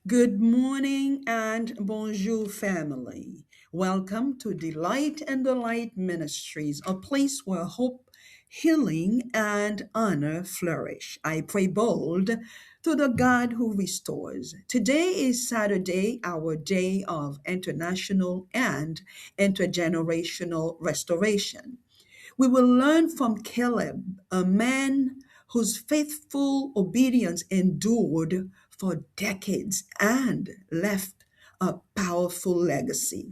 Good morning and bonjour, family. Welcome to Delight and Delight Ministries, a place where hope, healing, and honor flourish. I pray bold to the God who restores. Today is Saturday, our day of international and intergenerational restoration. We will learn from Caleb, a man whose faithful obedience endured for decades and left a powerful legacy.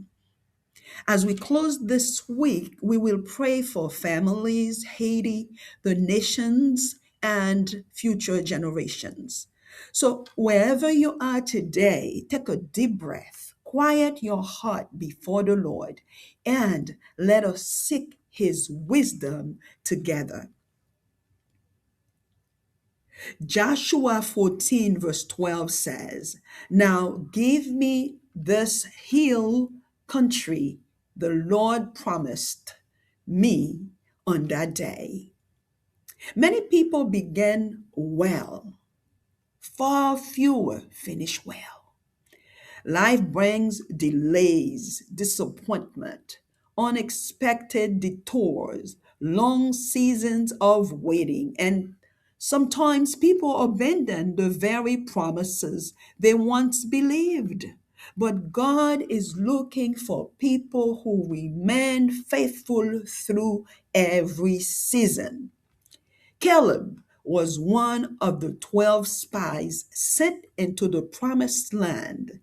As we close this week, we will pray for families, Haiti, the nations, and future generations. So, wherever you are today, take a deep breath, quiet your heart before the Lord, and let us seek His wisdom together. Joshua 14, verse 12 says, "Now give me this hill country the Lord promised me on that day." Many people begin well, far fewer finish well. Life brings delays, disappointment, unexpected detours, long seasons of waiting, and sometimes people abandon the very promises they once believed. But God is looking for people who remain faithful through every season. Caleb was one of the 12 spies sent into the promised land.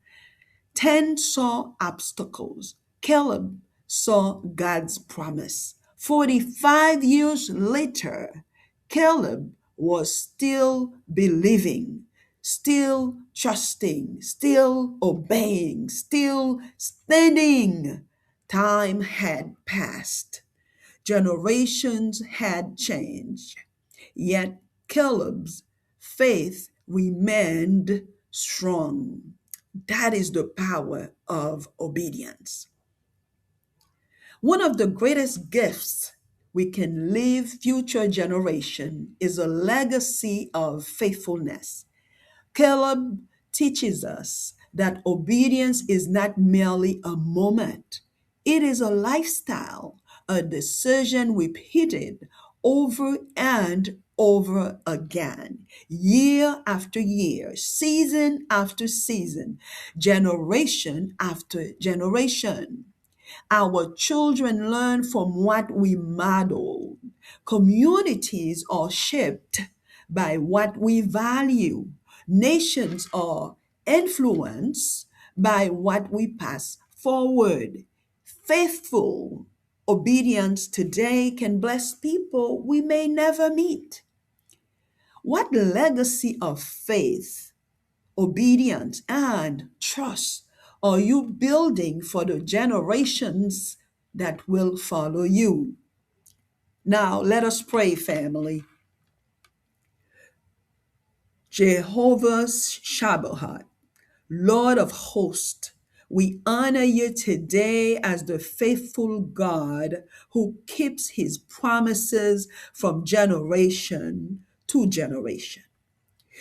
10 saw obstacles. Caleb saw God's promise. 45 years later, Caleb was still believing, still trusting, still obeying, still standing. Time had passed. Generations had changed. Yet Caleb's faith remained strong. That is the power of obedience. One of the greatest gifts we can leave future generation is a legacy of faithfulness. Caleb teaches us that obedience is not merely a moment, it is a lifestyle, a decision repeated over and over again, year after year, season after season, generation after generation. Our children learn from what we model. Communities are shaped by what we value. Nations are influenced by what we pass forward. Faithful obedience today can bless people we may never meet. What legacy of faith, obedience, and trust are you building for the generations that will follow you? Now, let us pray, family. Jehovah Shabbat, Lord of hosts, we honor you today as the faithful God who keeps his promises from generation to generation.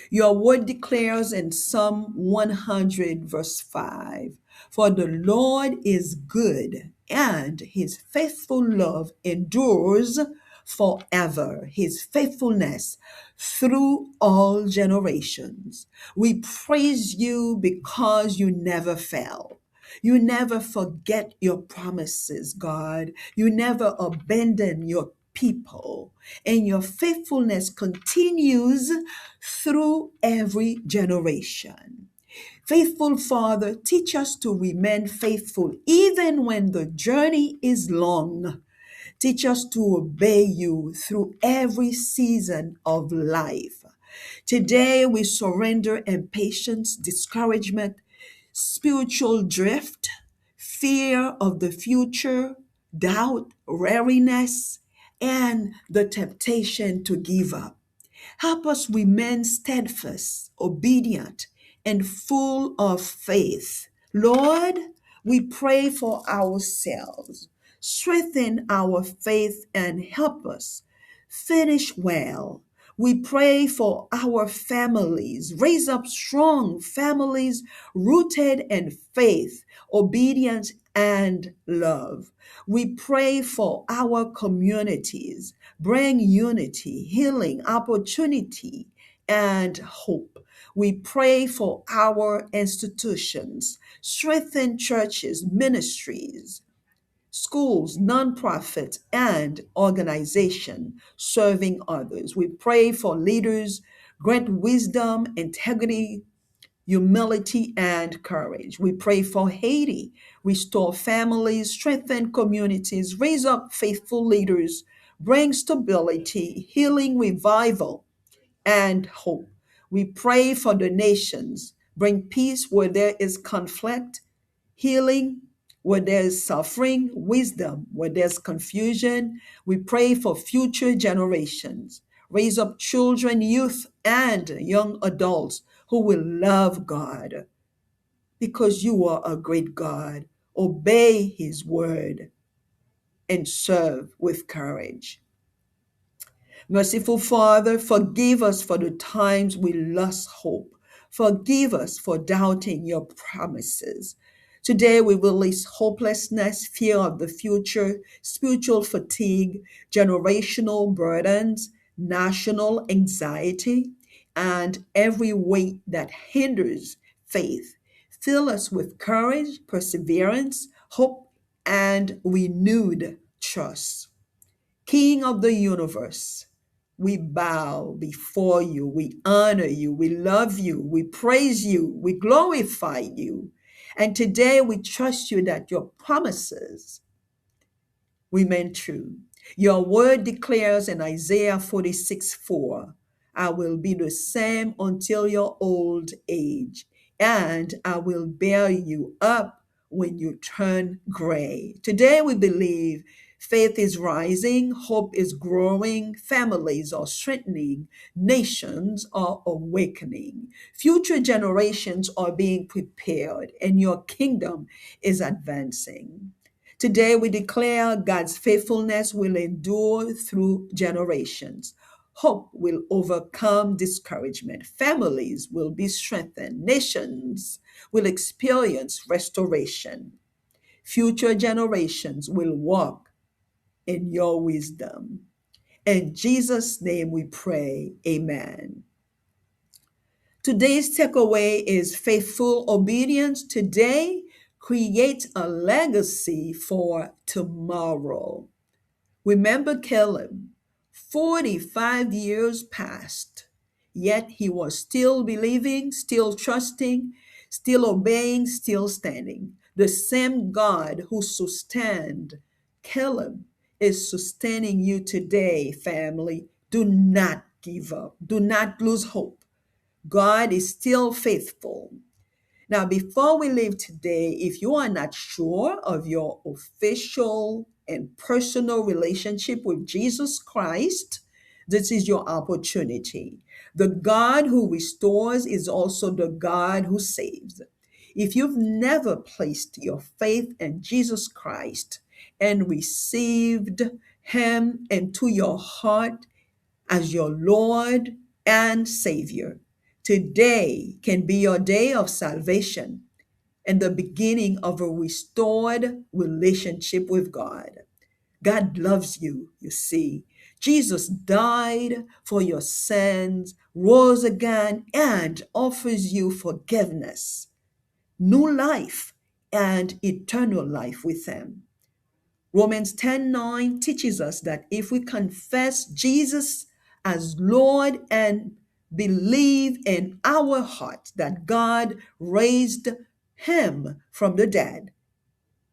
Your word declares in Psalm 100, verse 5, "For the Lord is good, and his faithful love endures forever, his faithfulness through all generations." We praise you because you never fail. You never forget your promises, God. You never abandon your people, and your faithfulness continues through every generation. Faithful Father, teach us to remain faithful even when the journey is long. Teach us to obey you through every season of life. Today we surrender impatience, discouragement, spiritual drift, fear of the future, doubt, weariness, and the temptation to give up. Help us remain steadfast, obedient, and full of faith. Lord, we pray for ourselves. Strengthen our faith and help us finish well. We pray for our families. Raise up strong families rooted in faith, obedience, and love. We pray for our communities. Bring unity, healing, opportunity, and hope. We pray for our institutions. Strengthen churches, ministries, schools, nonprofits, and organization serving others. We pray for leaders, grant wisdom, integrity, humility, and courage. We pray for Haiti, restore families, strengthen communities, raise up faithful leaders, bring stability, healing, revival, and hope. We pray for the nations, bring peace where there is conflict, healing where there's suffering, wisdom where there's confusion. We pray for future generations. Raise up children, youth, and young adults who will love God because you are a great God. Obey his word and serve with courage. Merciful Father, forgive us for the times we lost hope. Forgive us for doubting your promises. Today we release hopelessness, fear of the future, spiritual fatigue, generational burdens, national anxiety, and every weight that hinders faith. Fill us with courage, perseverance, hope, and renewed trust. King of the universe, we bow before you, we honor you, we love you, we praise you, we glorify you. And today we trust you that your promises remain true. Your word declares in Isaiah 46:4, I will be the same until your old age, and I will bear you up when you turn gray. Today we believe faith is rising, hope is growing, families are strengthening, nations are awakening, future generations are being prepared, and your kingdom is advancing. Today we declare God's faithfulness will endure through generations. Hope will overcome discouragement. Families will be strengthened. Nations will experience restoration. Future generations will walk in your wisdom. In Jesus' name we pray, amen. Today's takeaway is faithful obedience today creates a legacy for tomorrow. Remember Caleb, 45 years passed, yet he was still believing, still trusting, still obeying, still standing. The same God who sustained Caleb is sustaining you today, family. Do not give up. Do not lose hope. God is still faithful. Now, before we leave today, if you are not sure of your official and personal relationship with Jesus Christ, this is your opportunity. The God who restores is also the God who saves. If you've never placed your faith in Jesus Christ and received him into your heart as your Lord and Savior, today can be your day of salvation and the beginning of a restored relationship with God. God loves you, you see. Jesus died for your sins, rose again, and offers you forgiveness, new life, and eternal life with him. Romans 10:9 teaches us that if we confess Jesus as Lord and believe in our heart that God raised him from the dead,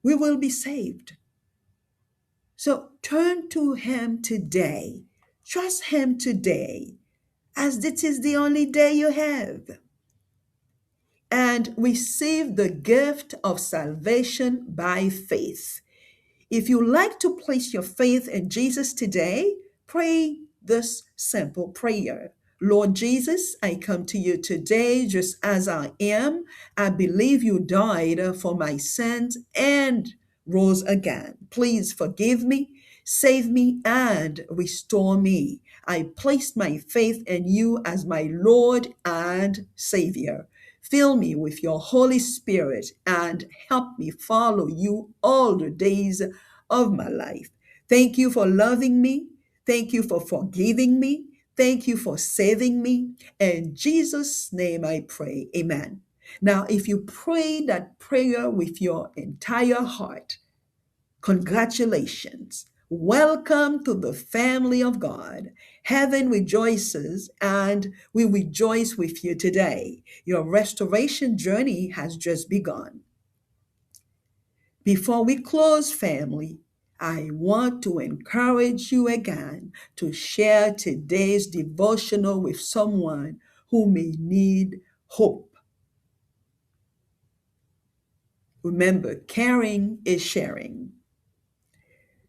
we will be saved. So turn to him today. Trust him today, as this is the only day you have. And receive the gift of salvation by faith. If you like to place your faith in Jesus today, pray this simple prayer. Lord Jesus, I come to you today just as I am. I believe you died for my sins and rose again. Please forgive me. Save me and restore me. I place my faith in you as my Lord and Savior. Fill me with your Holy Spirit and help me follow you all the days of my life. Thank you for loving me. Thank you for forgiving me. Thank you for saving me. In Jesus' name I pray. Amen. Now, if you pray that prayer with your entire heart, congratulations. Welcome to the family of God. Heaven rejoices and we rejoice with you today. Your restoration journey has just begun. Before we close, family, I want to encourage you again to share today's devotional with someone who may need hope. Remember, caring is sharing.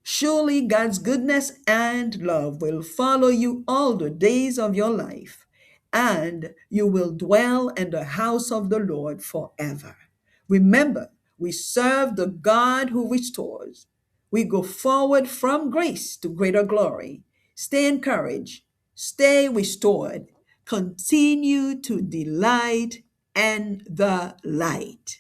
Surely God's goodness and love will follow you all the days of your life, and you will dwell in the house of the Lord forever. Remember, we serve the God who restores. We go forward from grace to greater glory. Stay encouraged, stay restored, continue to delight in the light.